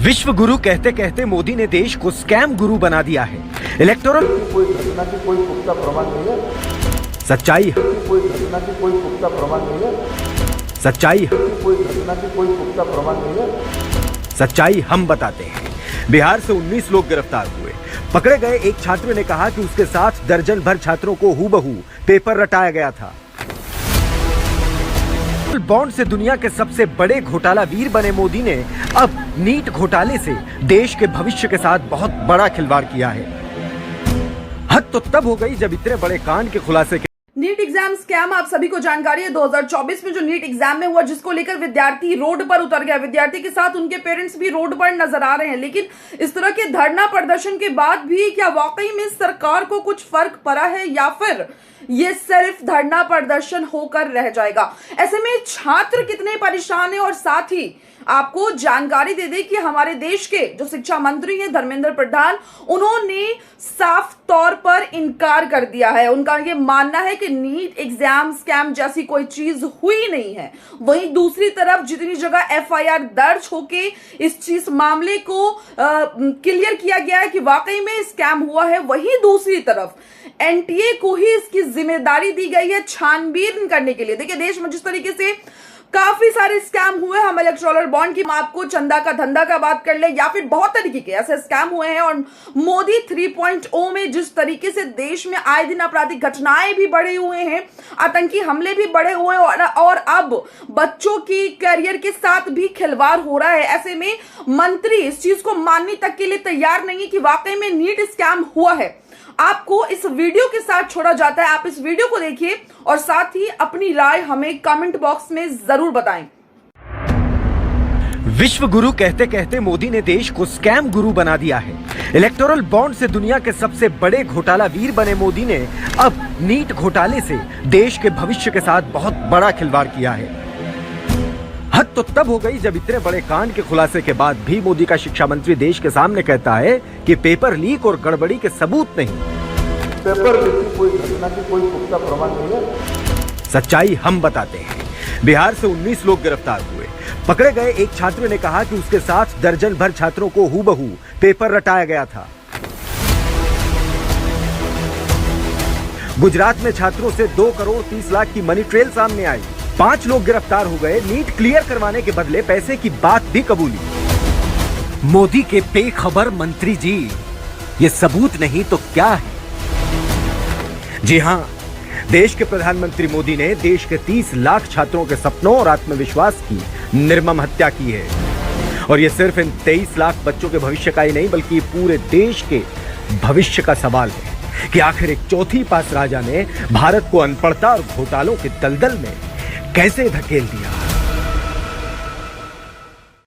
विश्व गुरु कहते कहते मोदी ने देश को स्कैम गुरु बना दिया है। इलेक्टोरल कोई घटना की कोई पुख्ता प्रमाण नहीं है। सच्चाई कोई घटना की कोई पुख्ता प्रमाण नहीं है। सच्चाई कोई घटना की कोई पुख्ता प्रमाण नहीं है। सच्चाई हम बताते हैं। बिहार से 19 लोग गिरफ्तार हुए। पकड़े गए एक छात्र ने कहा कि उसके साथ दर्जन भर छात्रों को हूबहू पेपर रटाया गया था। बॉन्ड से दुनिया के सबसे बड़े घोटाला वीर बने मोदी ने अब नीट घोटाले से देश के भविष्य के साथ बहुत बड़ा खिलवाड़ किया है। हद तो तब हो गई जब इतने बड़े कांड के खुलासे नीट एग्जाम स्कैम आप सभी को जानकारी है। 2024 में जो नीट एग्जाम में हुआ, जिसको लेकर विद्यार्थी रोड पर उतर गया, विद्यार्थी के साथ उनके पेरेंट्स भी रोड पर नजर आ रहे हैं। लेकिन इस तरह के धरना प्रदर्शन के बाद भी क्या वाकई में सरकार को कुछ फर्क पड़ा है या फिर ये सिर्फ धरना प्रदर्शन होकर रह जाएगा? ऐसे में छात्र कितने परेशान हैं और साथ ही आपको जानकारी दे दें कि हमारे देश के जो शिक्षा मंत्री हैं धर्मेंद्र प्रधान, उन्होंने साफ तौर पर इनकार कर दिया है। उनका ये मानना है कि नीट एग्जाम स्कैम जैसी कोई चीज हुई नहीं है। वहीं दूसरी तरफ जितनी जगह एफआईआर दर्ज होके इस चीज मामले को क्लियर किया गया है कि वाकई में स्कैम हुआ है, वहीं दूसरी तरफ एनटीए को ही इसकी जिम्मेदारी दी गई है छानबीन करने के लिए। देखिए, देश में जिस तरीके से काफी सारे स्कैम हुए, हम इलेक्टोरल बॉन्ड की आपको चंदा का धंधा का बात कर ले या फिर बहुत तरीके के ऐसे स्कैम हुए हैं, और मोदी 3.0 में जिस तरीके से देश में आए दिन आपराधिक घटनाएं भी बढ़े हुए हैं, आतंकी हमले भी बढ़े हुए हैं और अब बच्चों की करियर के साथ भी खिलवाड़ हो रहा है। ऐसे में मंत्री इस चीज को मानने तक के लिए तैयार नहीं है कि वाकई में नीट स्कैम हुआ है। आपको इस वीडियो के साथ छोड़ा जाता है, आप इस वीडियो को देखिए और साथ ही अपनी राय हमें कमेंट बॉक्स में जरूर बताएं। विश्व गुरु कहते कहते मोदी ने देश को स्कैम गुरु बना दिया है। इलेक्टोरल बॉन्ड से दुनिया के सबसे बड़े घोटाला वीर बने मोदी ने अब नीट घोटाले से देश के भविष्य के साथ बहुत बड़ा खिलवाड़ किया है। हद तो तब हो गई जब इतने बड़े कांड के खुलासे के बाद भी मोदी का शिक्षा मंत्री देश के सामने कहता है कि पेपर लीक और गड़बड़ी के सबूत नहीं। पेपर लीक की कोई घटना की कोई पुख्ता प्रमाण नहीं है। सच्चाई हम बताते हैं। बिहार से 19 लोग गिरफ्तार हुए। पकड़े गए एक छात्र ने कहा कि उसके साथ दर्जन भर छात्रों को हूबहू पेपर रटाया गया था। गुजरात में छात्रों से 2 करोड़ 30 लाख की मनी ट्रेल सामने आई। 5 लोग गिरफ्तार हो गए। नीट क्लियर करवाने के बदले पैसे की बात भी कबूली। मोदी के बेखबर मंत्री जी, ये सबूत नहीं तो क्या है? जी हां, देश के प्रधानमंत्री मोदी ने देश के 30 लाख छात्रों के सपनों और आत्मविश्वास की निर्मम हत्या की है। और ये सिर्फ इन 23 लाख बच्चों के भविष्य का ही नहीं, बल्कि पूरे देश के भविष्य का सवाल है कि आखिर एक चौथी पास राजा ने भारत को अनपढ़ता और घोटालों के दलदल में कैसे धकेल दिया।